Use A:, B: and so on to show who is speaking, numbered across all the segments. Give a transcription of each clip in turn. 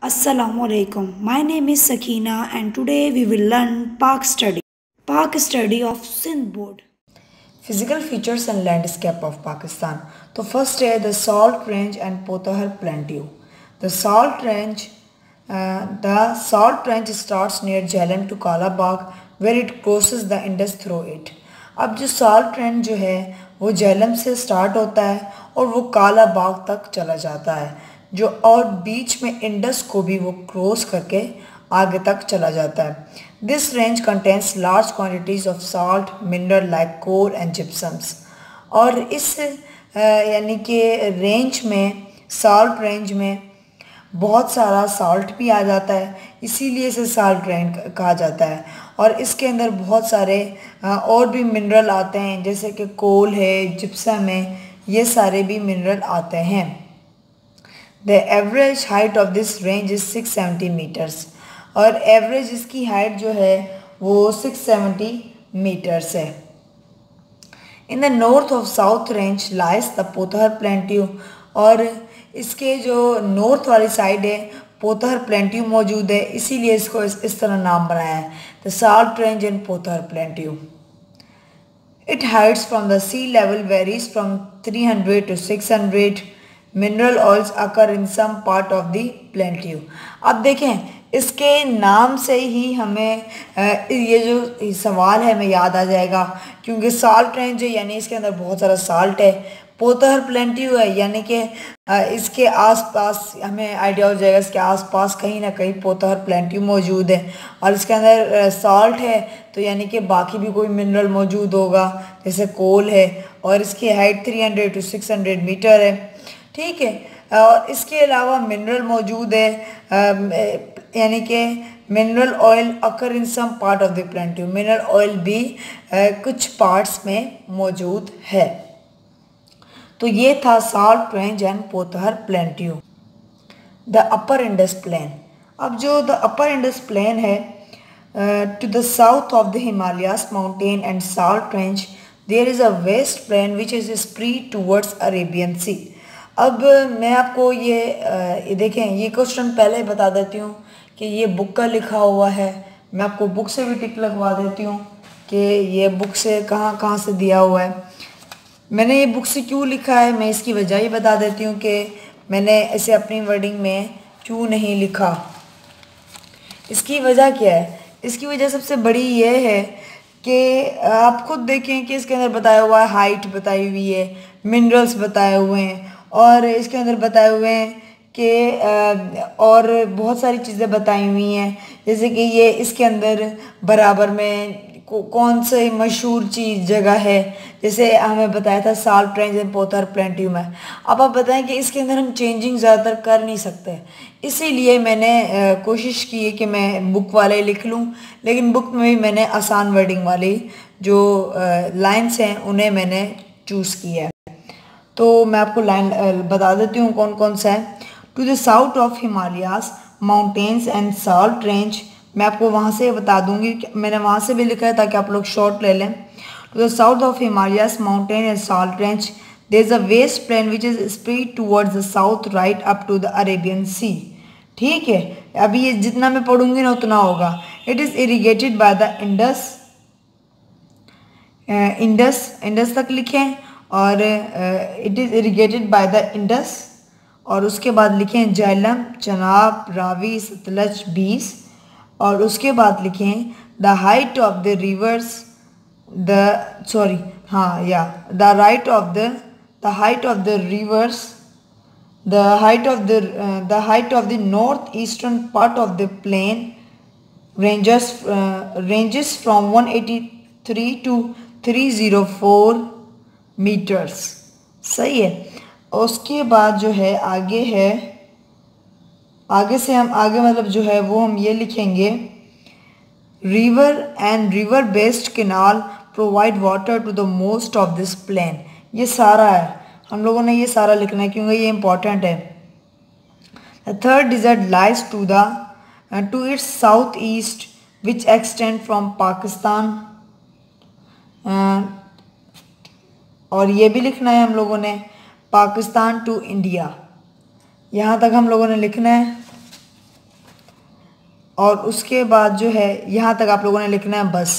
A: Assalamualaikum. My name is Sakina and today we will learn Park Study. Park Study of Sindh Board.
B: Physical features and landscape of Pakistan. So first है the Salt Range and Potahar Plateau. The Salt Range, starts near Jhelum to Kala Bagh where it crosses the Indus through it. अब जो Salt Range जो है वो झेलम से start होता है और वो काला बाग तक चला जाता है जो और बीच में इंडस को भी वो क्रॉस करके आगे तक चला जाता है. This range contains large quantities of salt mineral like coal and gypsums. और इस यानी कि रेंज में सॉल्ट रेंज में बहुत सारा सॉल्ट भी आ जाता है, इसीलिए इसे सॉल्ट रेंज कहा जाता है. और इसके अंदर बहुत सारे और भी मिनरल आते हैं जैसे कि कोल है, जिप्सम है, ये सारे भी मिनरल आते हैं. The average height of this range is 670 metres. और एवरेज इसकी हाइट जो है वो 670 मीटर्स है. In the north of south range lies the Pothohar plateau. और इसके जो नॉर्थ वाली साइड है पोतहर प्लेंट्यू मौजूद है, इसीलिए इसको इस तरह नाम बनाया है, the salt range and Pothohar plateau. It heights from the sea level varies from 300 to 600. Mineral oils occur in some part of the plateau. अब देखें इसके नाम से ही हमें ये जो सवाल है हमें याद आ जाएगा, क्योंकि साल्ट रेंज है यानी इसके अंदर बहुत सारा साल्ट है. पोतहर प्लेंट्यू है यानी कि इसके आसपास हमें आइडिया हो जाएगा इसके आसपास कहीं ना कहीं पोतहर प्लेंट्यू मौजूद है. और इसके अंदर साल्ट है तो यानी कि बाकी भी कोई मिनरल मौजूद होगा जैसे कोल है. और इसकी हाइट 300 to 600 मीटर है. ठीक है. और इसके अलावा मिनरल मौजूद है यानी कि mineral oil occur in some part of the plateau. Mineral oil भी कुछ पार्ट्स में मौजूद है. तो ये था salt range and Pothohar plateau. The upper Indus plain. अब जो द अपर इंडस प्लेन है to the south of the Himalayas mountain and salt range there is a vast plain which is spread towards Arabian Sea. अब मैं आपको ये देखें ये क्वेश्चन पहले ही बता देती हूँ कि ये बुक का लिखा हुआ है. मैं आपको बुक से भी टिक लगवा देती हूँ कि ये बुक से कहाँ कहाँ से दिया हुआ है. मैंने ये बुक से क्यों लिखा है मैं इसकी वजह ही बता देती हूँ कि मैंने इसे अपनी वर्डिंग में क्यों नहीं लिखा. इसकी वजह क्या है? इसकी वजह सबसे बड़ी ये है कि आप खुद देखें कि इसके अंदर बताया हुआ है हाइट बताई हुई है, मिनरल्स बताए हुए हैं और इसके अंदर बताए हुए हैं कि और बहुत सारी चीज़ें बताई हुई हैं जैसे कि ये इसके अंदर बराबर में कौन सी मशहूर चीज़ जगह है, जैसे हमें बताया था साल्ट रेंज एंड पोतहर प्लेंट्यू में. अब आप बताएं कि इसके अंदर हम चेंजिंग ज़्यादातर कर नहीं सकते, इसीलिए मैंने कोशिश की है कि मैं बुक वाले लिख लूँ, लेकिन बुक में भी मैंने आसान वर्डिंग वाली जो लाइन्स हैं उन्हें मैंने चूज़ किया है. तो मैं आपको लाइन बता देती हूँ कौन कौन सा है. To the south of Himalayas mountains and salt range. मैं आपको वहाँ से बता दूंगी, मैंने वहाँ से भी लिखा है ताकि आप लोग शॉर्ट ले लें. To the south of Himalayas mountain and salt range there is a vast plain which is spread towards the south right up to the Arabian sea. ठीक है. अभी ये जितना मैं पढ़ूंगी ना उतना होगा. It is irrigated by the Indus तक लिखें और it is irrigated by the Indus. और उसके बाद लिखें झेलम, चनाब, रावी, सतलज, बीस. और उसके बाद लिखें the height of the rivers the height of the north eastern part of the plain ranges from 183 to 304 metres. सही है. उसके बाद जो है आगे से हम आगे मतलब जो है वो हम ये लिखेंगे river and river based canal provide water to the most of this plain. ये सारा है, हम लोगों ने ये सारा लिखना है क्योंकि ये इंपॉर्टेंट है. The third desert lies to its south east which extend from Pakistan. और ये भी लिखना है हम लोगों ने पाकिस्तान टू इंडिया. यहाँ तक हम लोगों ने लिखना है. और उसके बाद जो है यहाँ तक आप लोगों ने लिखना है बस,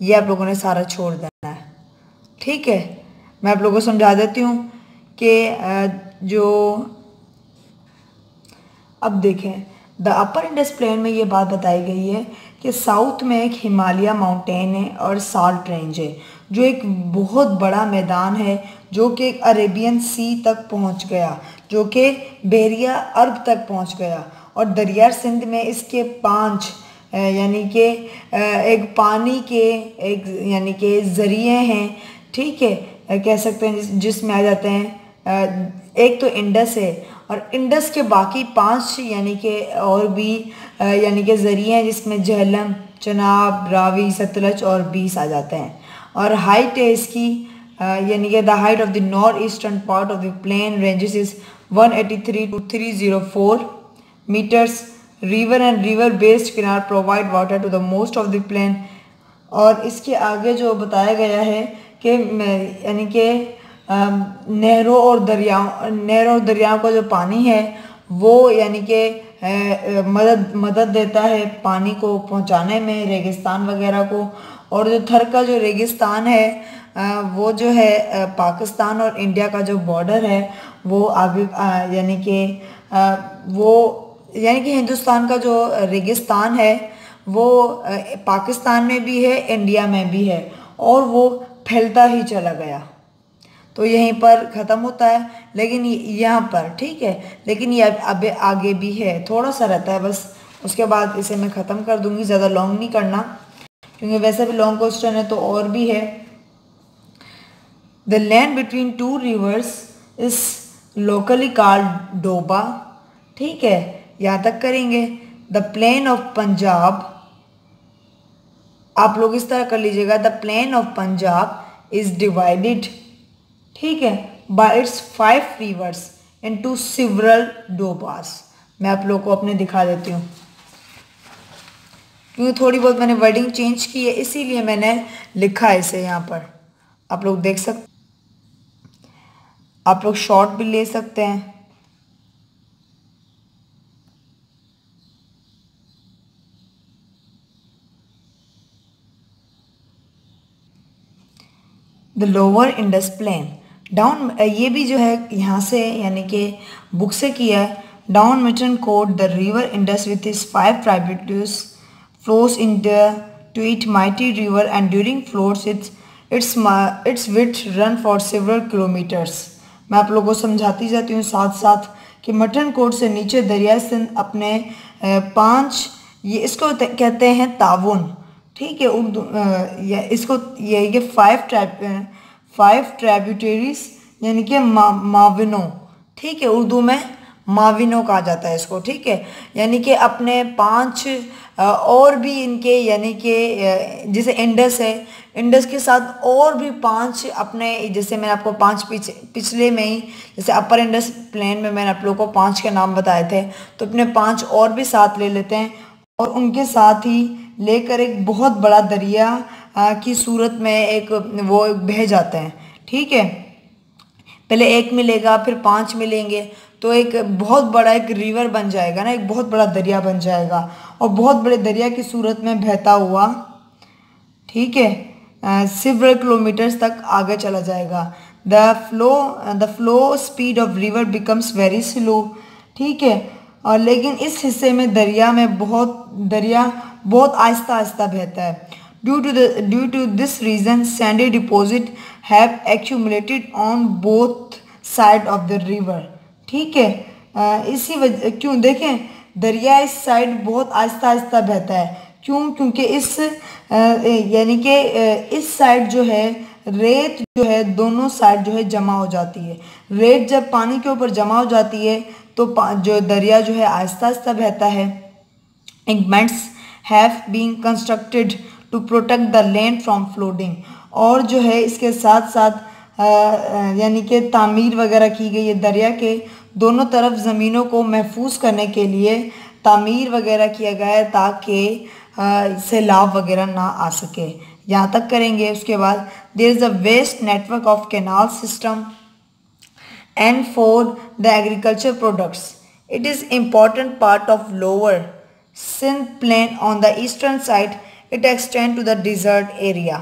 B: ये आप लोगों ने सारा छोड़ देना है। ठीक है, मैं आप लोगों को समझा देती हूँ कि जो अब देखें द अपर इंडस प्लेन में ये बात बताई गई है कि साउथ में एक हिमालय माउंटेन है और साल्ट रेंज है, जो एक बहुत बड़ा मैदान है जो कि अरेबियन सी तक पहुंच गया, जो कि बहरिया अरब तक पहुंच गया। और दरिया सिंध में इसके 5 यानी कि एक पानी के एक यानी कि ज़रिए हैं। ठीक है, कह सकते हैं जिसमें आ जाते हैं एक तो इंडस है और इंडस के बाकी 5 यानी कि और भी यानी कि ज़रिए हैं जिसमें झेलम, चनाब, रावी, सतलज और 20 आ जाते हैं। और हाइट है इसकी यानी कि the height of the north eastern part of the plain ranges is 183 to 304 meters. River and river based किनार provide water to the most of the plain. और इसके आगे जो बताया गया है कि यानी कि नहरों और दरियाओं का जो पानी है वो यानी कि मदद देता है पानी को पहुंचाने में रेगिस्तान वगैरह को। और जो थर का जो रेगिस्तान है वो जो है पाकिस्तान और इंडिया का जो बॉर्डर है वो आगे यानी कि हिंदुस्तान का जो रेगिस्तान है वो पाकिस्तान में भी है, इंडिया में भी है और वो फैलता ही चला गया। तो यहीं पर ख़त्म होता है लेकिन यहाँ पर ठीक है, लेकिन ये अब आगे भी है, थोड़ा सा रहता है बस। उसके बाद इसे मैं ख़त्म कर दूँगी, ज़्यादा लॉन्ग नहीं करना क्योंकि वैसे भी लॉन्ग क्वेश्चन है तो और भी है। The land between 2 rivers is locally called Doaba. ठीक है, यहाँ तक करेंगे। द प्लेन ऑफ पंजाब, आप लोग इस तरह कर लीजिएगा, the plain of Punjab is divided, ठीक है, by its 5 rivers into several Doabas. मैं आप लोग को अपने दिखा देती हूँ क्योंकि थोड़ी बहुत मैंने वर्डिंग चेंज की है इसीलिए मैंने लिखा है इसे यहाँ पर। आप लोग देख सकते, आप लोग शॉर्ट भी ले सकते हैं। The lower Indus plain down, ये भी जो है यहाँ से यानी कि बुक से किया है। Down mitten code the river Indus with is 5 tributaries flows into it mighty river and during flows its width run for several kilometers। मैं आप लोगों को समझाती जाती हूँ साथ साथ कि मटन कोट से नीचे दरिया सिंध अपने 5 ये इसको कहते हैं ताउन। ठीक है, उर्दू इसको ये कि 5 ट्राइब्यूटरीज यानी कि माविनों। ठीक है, उर्दू में माविनों कहा जाता है इसको। ठीक है, यानी कि अपने 5 और भी इनके यानी कि जैसे इंडस है, इंडस के साथ और भी 5 अपने, जैसे मैंने आपको 5 पिछले में ही जैसे अपर इंडस प्लेन में मैंने आप लोगों को 5 के नाम बताए थे, तो अपने 5 और भी साथ ले लेते हैं और उनके साथ ही लेकर एक बहुत बड़ा दरिया की सूरत में एक वो बह जाते हैं। ठीक है, पहले 1 मिलेगा फिर 5 मिलेंगे तो एक बहुत बड़ा एक रिवर बन जाएगा ना, एक बहुत बड़ा दरिया बन जाएगा और बहुत बड़े दरिया की सूरत में बहता हुआ, ठीक है, सेवरल किलोमीटर्स तक आगे चला जाएगा। The flow speed of river becomes very slow. ठीक है, और लेकिन इस हिस्से में दरिया बहुत आहिस्ता आहिस्ता बहता है। Due to this region sandy deposit have accumulated on both side of the river. ठीक है, इसी वजह क्यों देखें दरिया इस साइड बहुत आहिस्ता आहिस्ता बहता है, क्यों? क्योंकि इस यानी कि इस साइड जो है रेत जो है दोनों साइड जो है जमा हो जाती है। रेत जब पानी के ऊपर जमा हो जाती है तो जो दरिया जो है आहिस्ता आहिस्ता बहता है। Embanks have been constructed to protect the land from flooding. और जो है इसके साथ साथ यानी कि तामीर वगैरह की गई है, दरिया के दोनों तरफ ज़मीनों को महफूज करने के लिए तामीर वगैरह किया गया है ताकि सैलाब वगैरह ना आ सके। यहाँ तक करेंगे। उसके बाद there is a vast network of canal system and for the agriculture products it is important part of lower Sindh plain on the eastern side it extend to the desert area.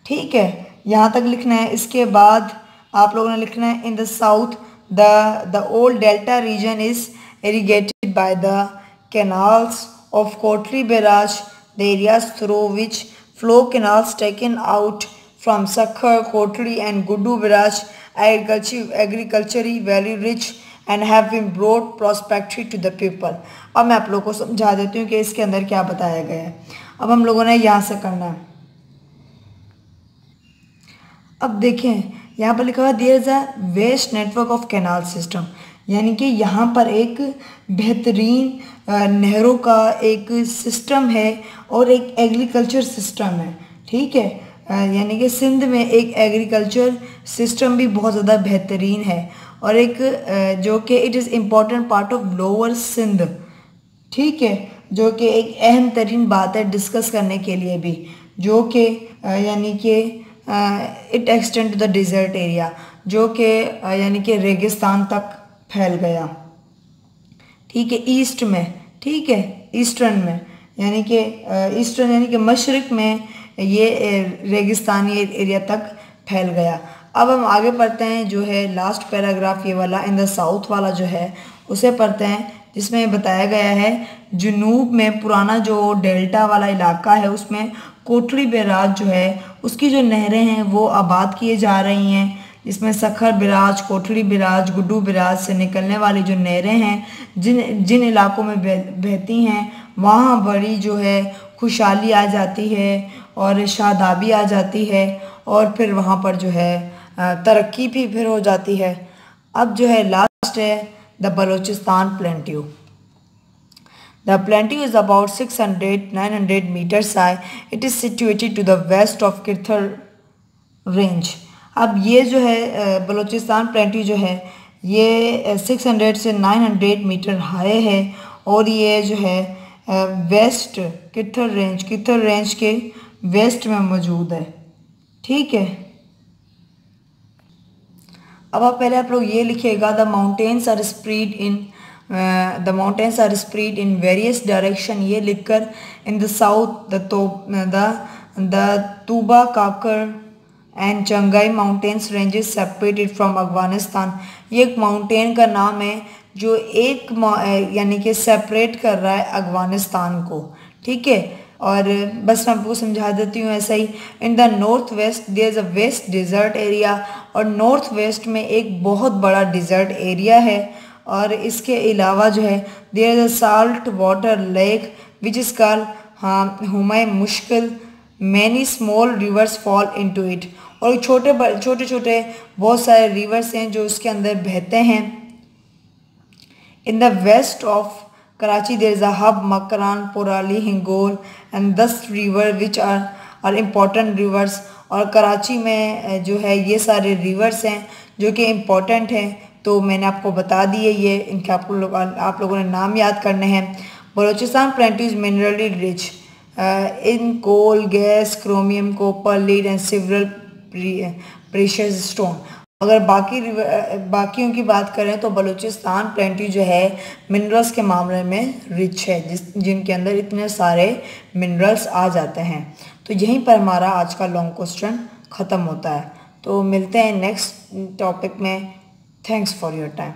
B: ठीक है, यहाँ तक लिखना है। इसके बाद आप लोगों ने लिखना है in the south the old delta region is irrigated by the canals of Kotli Barrage, the areas through which flow canals taken out from Sakhar, Kotli and Gudu Barrage agriculturally very rich and have been brought prosperity to the people। अब मैं आप लोगों को समझा देती हूँ कि इसके अंदर क्या बताया गया है। अब हम लोगों ने यहाँ से करना है। अब देखें यहाँ पर लिखा हुआ there is a vast network of canal system, यानी कि यहाँ पर एक बेहतरीन नहरों का एक सिस्टम है और एक एग्रीकल्चर सिस्टम है। ठीक है, यानी कि सिंध में एक एग्रीकल्चर सिस्टम भी बहुत ज़्यादा बेहतरीन है और एक जो कि it is important part of lower Sindh. ठीक है, जो कि एक अहम तरीन बात है डिस्कस करने के लिए भी, जो कि यानी कि it extend to the desert area, जो कि यानी कि रेगिस्तान तक फैल गया। ठीक है, ईस्ट में, ठीक है, ईस्टर्न में यानी कि ईस्टर्न यानी कि मशरिक में ये रेगिस्तानी एरिया तक फैल गया। अब हम आगे पढ़ते हैं, जो है लास्ट पैराग्राफ ये वाला इन द साउथ वाला जो है उसे पढ़ते हैं, जिसमें बताया गया है जुनूब में पुराना जो डेल्टा वाला इलाका है उसमें कोटली बैराज जो है उसकी जो नहरें हैं वो आबाद किए जा रही हैं, इसमें सखर बिराज, कोटली बिराज, गुड्डू बिराज से निकलने वाली जो नहरें हैं जिन इलाकों में बहती हैं वहाँ बड़ी जो है खुशहाली आ जाती है और शादाबी आ जाती है और फिर वहाँ पर जो है तरक्की भी फिर हो जाती है। अब जो है लास्ट है the Balochistan plateau. The plateau is about 600-900 meters high. It is situated to the west of Kirthar range। अब ये जो है बलूचिस्तान प्लेंट्यू जो है ये 600 से 900 मीटर हाई है और ये जो है वेस्ट किर्थर रेंज के वेस्ट में मौजूद है। ठीक है, अब आप पहले आप लोग ये लिखिएगा the mountains are spread in various direction, ये लिखकर in the south the Toba Kakar and Chagai mountains ranges separated from Afghanistan. ये एक माउंटेन का नाम है जो एक यानी कि सेपरेट कर रहा है अफगानिस्तान को। ठीक है, और बस मैं आपको समझा देती हूँ ऐसा ही। In the north west there is a vast desert area, और नॉर्थ वेस्ट में एक बहुत बड़ा डिज़र्ट एरिया है और इसके अलावा जो है there is a salt water lake which is called Hamun Mashkel, many small rivers fall into it, और छोटे छोटे बहुत सारे रिवर्स हैं जो उसके अंदर बहते हैं। In the west of Karachi there is a Hub Makran, Porali, Hingol and 10 river which are important rivers, और कराची में जो है ये सारे रिवर्स हैं जो कि इम्पॉर्टेंट हैं, तो मैंने आपको बता दिए ये, इनके आप लोगों ने नाम याद करने हैं। Balochistan plateau is minerally rich in coal, gas, chromium, copper, lead and several precious stone. अगर बाकियों की बात करें तो बलूचिस्तान प्लेंट्यू जो है मिनरल्स के मामले में रिच है, जिनके अंदर इतने सारे मिनरल्स आ जाते हैं। तो यहीं पर हमारा आज का लॉन्ग क्वेश्चन ख़त्म होता है। तो मिलते हैं नेक्स्ट टॉपिक में। Thanks for your time.